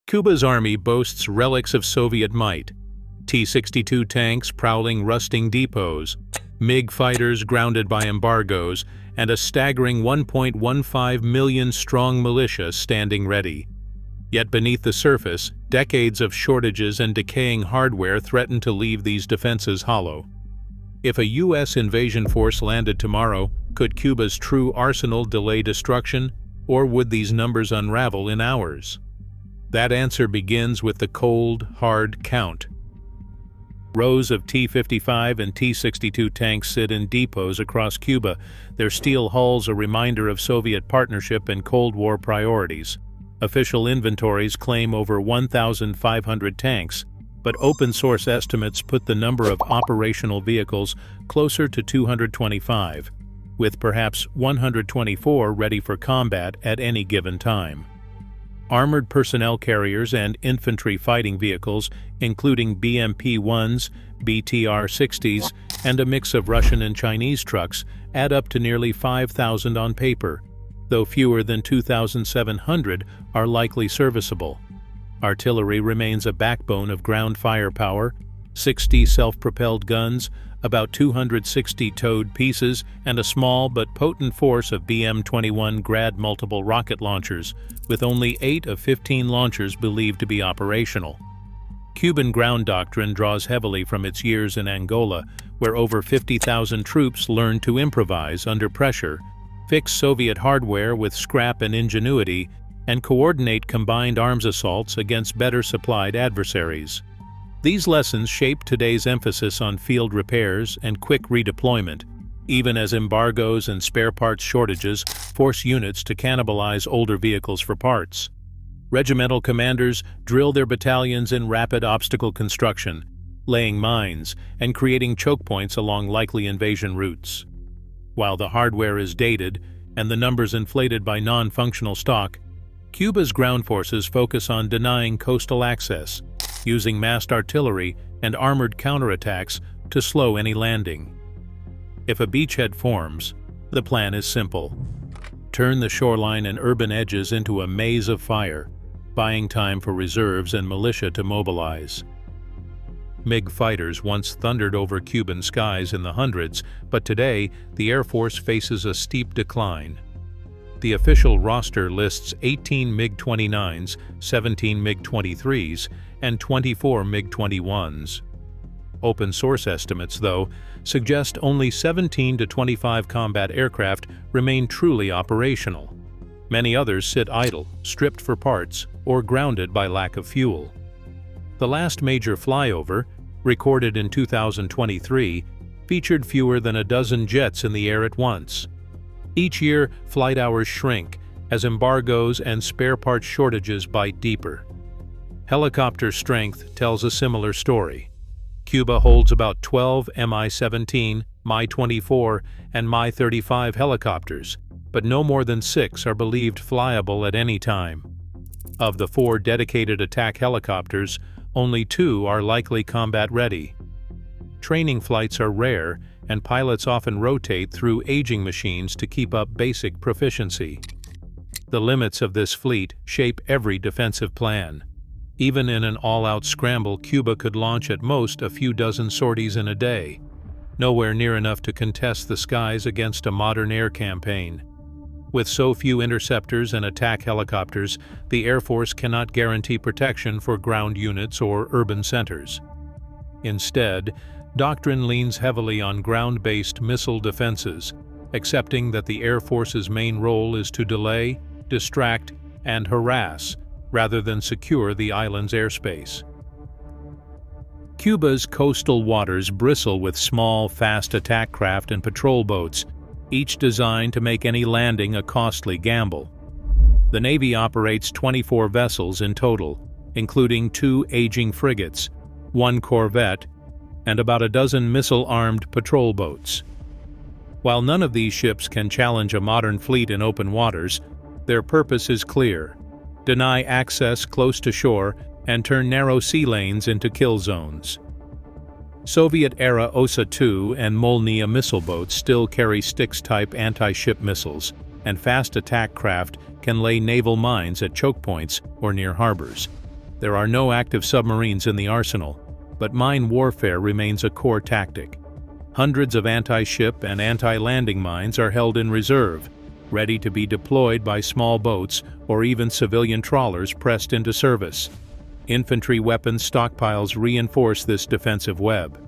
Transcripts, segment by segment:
Cuba's army boasts relics of Soviet might: T-62 tanks prowling rusting depots, MiG fighters grounded by embargoes, and a staggering 1.15 million strong militia standing ready. Yet beneath the surface, decades of shortages and decaying hardware threaten to leave these defenses hollow. If a U.S. invasion force landed tomorrow, could Cuba's true arsenal delay destruction, or would these numbers unravel in hours? That answer begins with the cold, hard count. Rows of T-55 and T-62 tanks sit in depots across Cuba, their steel hulls a reminder of Soviet partnership and Cold War priorities. Official inventories claim over 1,500 tanks, but open-source estimates put the number of operational vehicles closer to 225, with perhaps 124 ready for combat at any given time. Armored personnel carriers and infantry fighting vehicles, including BMP-1s, BTR-60s, and a mix of Russian and Chinese trucks, add up to nearly 5,000 on paper, though fewer than 2,700 are likely serviceable. Artillery remains a backbone of ground firepower: 60 self-propelled guns, about 260 towed pieces, and a small but potent force of BM-21 Grad multiple rocket launchers, with only 8 of 15 launchers believed to be operational. Cuban ground doctrine draws heavily from its years in Angola, where over 50,000 troops learned to improvise under pressure, fix Soviet hardware with scrap and ingenuity, and coordinate combined arms assaults against better supplied adversaries. These lessons shape today's emphasis on field repairs and quick redeployment, even as embargoes and spare parts shortages force units to cannibalize older vehicles for parts. Regimental commanders drill their battalions in rapid obstacle construction, laying mines and creating choke points along likely invasion routes. While the hardware is dated and the numbers inflated by non-functional stock, Cuba's ground forces focus on denying coastal access, using massed artillery and armored counterattacks to slow any landing. If a beachhead forms, the plan is simple: turn the shoreline and urban edges into a maze of fire, buying time for reserves and militia to mobilize. MiG fighters once thundered over Cuban skies in the hundreds, but today the Air Force faces a steep decline. The official roster lists 18 MiG-29s, 17 MiG-23s, and 24 MiG-21s. Open-source estimates, though, suggest only 17 to 25 combat aircraft remain truly operational. Many others sit idle, stripped for parts, or grounded by lack of fuel. The last major flyover, recorded in 2023, featured fewer than a dozen jets in the air at once. Each year, flight hours shrink as embargoes and spare parts shortages bite deeper. Helicopter strength tells a similar story. Cuba holds about 12 Mi-17, Mi-24, and Mi-35 helicopters, but no more than 6 are believed flyable at any time. Of the 4 dedicated attack helicopters, only 2 are likely combat-ready. Training flights are rare, and pilots often rotate through aging machines to keep up basic proficiency. The limits of this fleet shape every defensive plan. Even in an all-out scramble, Cuba could launch at most a few dozen sorties in a day, nowhere near enough to contest the skies against a modern air campaign. With so few interceptors and attack helicopters, the Air Force cannot guarantee protection for ground units or urban centers. Instead, doctrine leans heavily on ground-based missile defenses, accepting that the Air Force's main role is to delay, distract, and harass, rather than secure the island's airspace. Cuba's coastal waters bristle with small, fast attack craft and patrol boats, each designed to make any landing a costly gamble. The Navy operates 24 vessels in total, including 2 aging frigates, 1 corvette, and about a dozen missile-armed patrol boats. While none of these ships can challenge a modern fleet in open waters, their purpose is clear: deny access close to shore and turn narrow sea lanes into kill zones. Soviet-era Osa-2 and Molniya missile boats still carry Styx-type anti-ship missiles, and fast attack craft can lay naval mines at choke points or near harbors. There are no active submarines in the arsenal, but mine warfare remains a core tactic. Hundreds of anti-ship and anti-landing mines are held in reserve, ready to be deployed by small boats or even civilian trawlers pressed into service. Infantry weapons stockpiles reinforce this defensive web.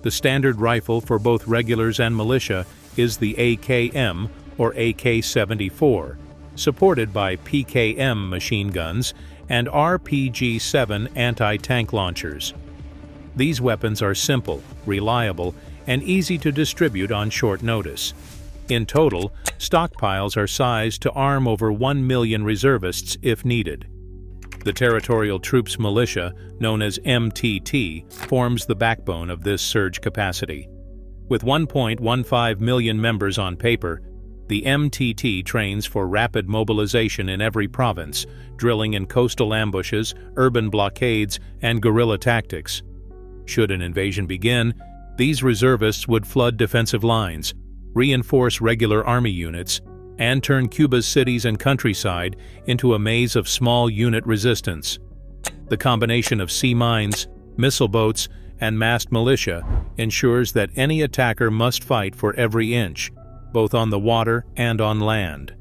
The standard rifle for both regulars and militia is the AKM or AK-74, supported by PKM machine guns and RPG-7 anti-tank launchers. These weapons are simple, reliable, and easy to distribute on short notice. In total, stockpiles are sized to arm over 1 million reservists if needed. The Territorial Troops Militia, known as MTT, forms the backbone of this surge capacity. With 1.15 million members on paper, the MTT trains for rapid mobilization in every province, drilling in coastal ambushes, urban blockades, and guerrilla tactics. Should an invasion begin, these reservists would flood defensive lines, reinforce regular army units, and turn Cuba's cities and countryside into a maze of small unit resistance. The combination of sea mines, missile boats, and massed militia ensures that any attacker must fight for every inch, both on the water and on land.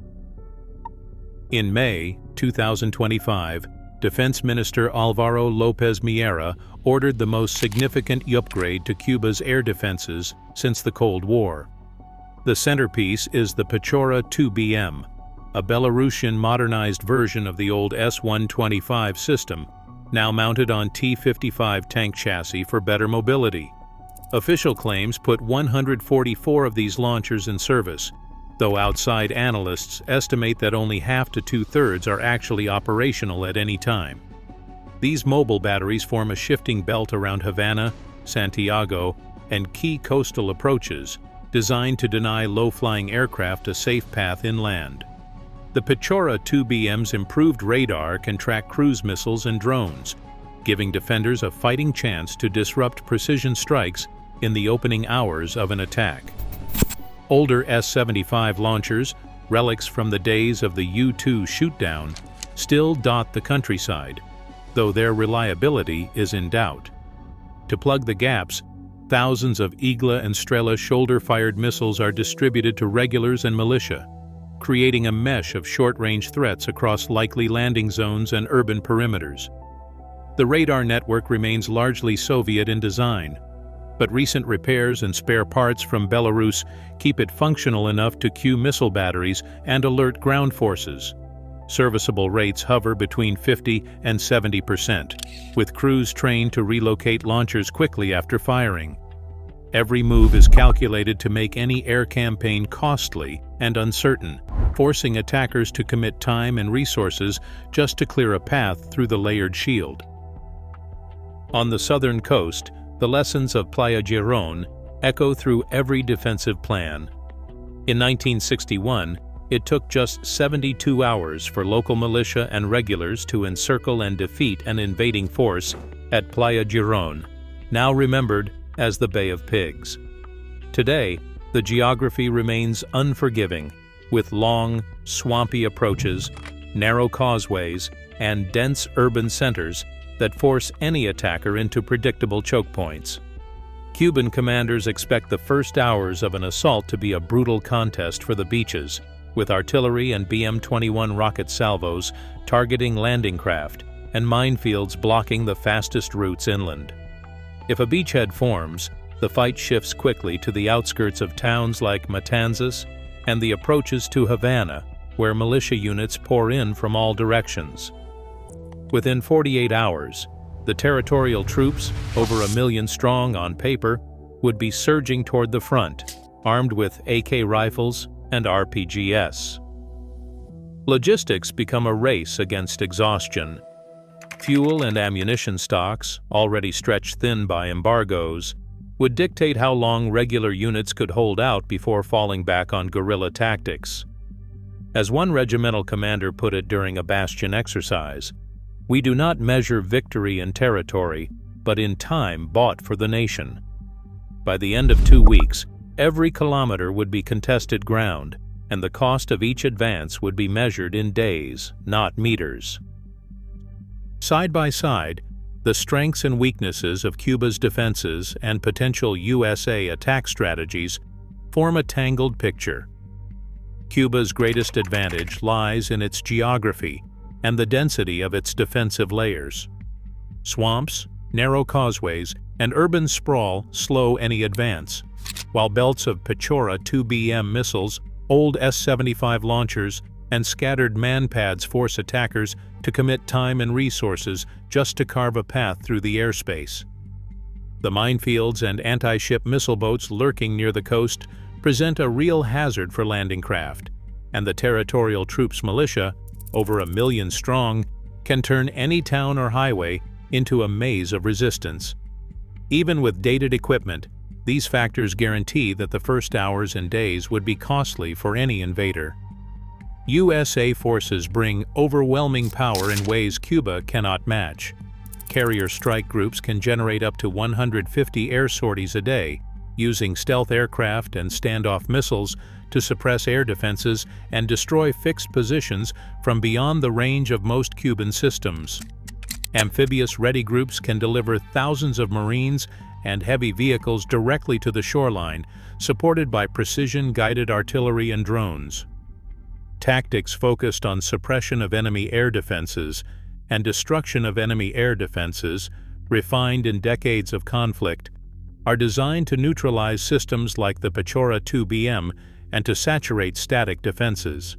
In May 2025, Defense Minister Alvaro López Miera ordered the most significant upgrade to Cuba's air defenses since the Cold War. The centerpiece is the Pechora 2BM, a Belarusian modernized version of the old S-125 system, now mounted on T-55 tank chassis for better mobility. Official claims put 144 of these launchers in service, though outside analysts estimate that only half to two-thirds are actually operational at any time. These mobile batteries form a shifting belt around Havana, Santiago, and key coastal approaches, designed to deny low-flying aircraft a safe path inland. The Pechora 2BM's improved radar can track cruise missiles and drones, giving defenders a fighting chance to disrupt precision strikes in the opening hours of an attack. Older S-75 launchers, relics from the days of the U-2 shootdown, still dot the countryside, though their reliability is in doubt. To plug the gaps, thousands of Igla and Strela shoulder-fired missiles are distributed to regulars and militia, creating a mesh of short-range threats across likely landing zones and urban perimeters. The radar network remains largely Soviet in design, but recent repairs and spare parts from Belarus keep it functional enough to cue missile batteries and alert ground forces. Serviceable rates hover between 50 and 70%, with crews trained to relocate launchers quickly after firing. Every move is calculated to make any air campaign costly and uncertain, forcing attackers to commit time and resources just to clear a path through the layered shield. On the southern coast, the lessons of Playa Girón echo through every defensive plan. In 1961, it took just 72 hours for local militia and regulars to encircle and defeat an invading force at Playa Girón, now remembered as the Bay of Pigs. Today, the geography remains unforgiving, with long, swampy approaches, narrow causeways, and dense urban centers that force any attacker into predictable choke points. Cuban commanders expect the first hours of an assault to be a brutal contest for the beaches, with artillery and BM-21 rocket salvos targeting landing craft and minefields blocking the fastest routes inland. If a beachhead forms, the fight shifts quickly to the outskirts of towns like Matanzas and the approaches to Havana, where militia units pour in from all directions. Within 48 hours, the territorial troops, over 1 million strong on paper, would be surging toward the front, armed with AK rifles and RPGs. Logistics become a race against exhaustion. Fuel and ammunition stocks, already stretched thin by embargoes, would dictate how long regular units could hold out before falling back on guerrilla tactics. As one regimental commander put it during a bastion exercise, "We do not measure victory in territory, but in time bought for the nation." By the end of 2 weeks, every kilometer would be contested ground, and the cost of each advance would be measured in days, not meters. Side by side, the strengths and weaknesses of Cuba's defenses and potential USA attack strategies form a tangled picture. Cuba's greatest advantage lies in its geography and the density of its defensive layers. Swamps, narrow causeways, and urban sprawl slow any advance, while belts of Pechora 2BM missiles, old S-75 launchers, and scattered man-pads force attackers to commit time and resources just to carve a path through the airspace. The minefields and anti-ship missile boats lurking near the coast present a real hazard for landing craft, and the territorial troops militia, over 1 million strong, can turn any town or highway into a maze of resistance. Even with dated equipment, these factors guarantee that the first hours and days would be costly for any invader. USA forces bring overwhelming power in ways Cuba cannot match. Carrier strike groups can generate up to 150 air sorties a day, using stealth aircraft and standoff missiles to suppress air defenses and destroy fixed positions from beyond the range of most Cuban systems. Amphibious ready groups can deliver thousands of Marines and heavy vehicles directly to the shoreline, supported by precision-guided artillery and drones. Tactics focused on suppression of enemy air defenses and destruction of enemy air defenses, refined in decades of conflict, are designed to neutralize systems like the Pechora 2BM and to saturate static defenses.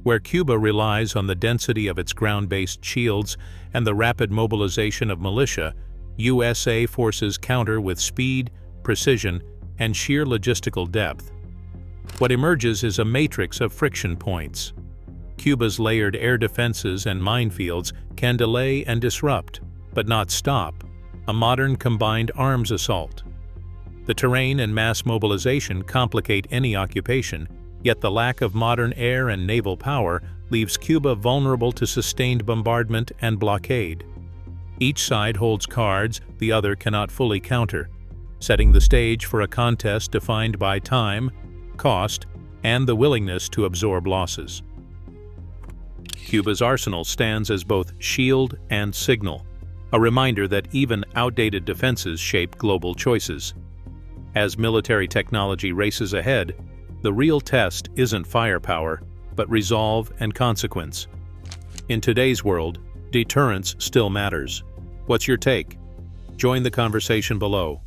Where Cuba relies on the density of its ground-based shields and the rapid mobilization of militia, USA forces counter with speed, precision, and sheer logistical depth. What emerges is a matrix of friction points. Cuba's layered air defenses and minefields can delay and disrupt, but not stop, a modern combined arms assault. The terrain and mass mobilization complicate any occupation, yet the lack of modern air and naval power leaves Cuba vulnerable to sustained bombardment and blockade. Each side holds cards the other cannot fully counter, setting the stage for a contest defined by time, cost, and the willingness to absorb losses. Cuba's arsenal stands as both shield and signal, a reminder that even outdated defenses shape global choices. As military technology races ahead, the real test isn't firepower, but resolve and consequence. In today's world, deterrence still matters. What's your take? Join the conversation below.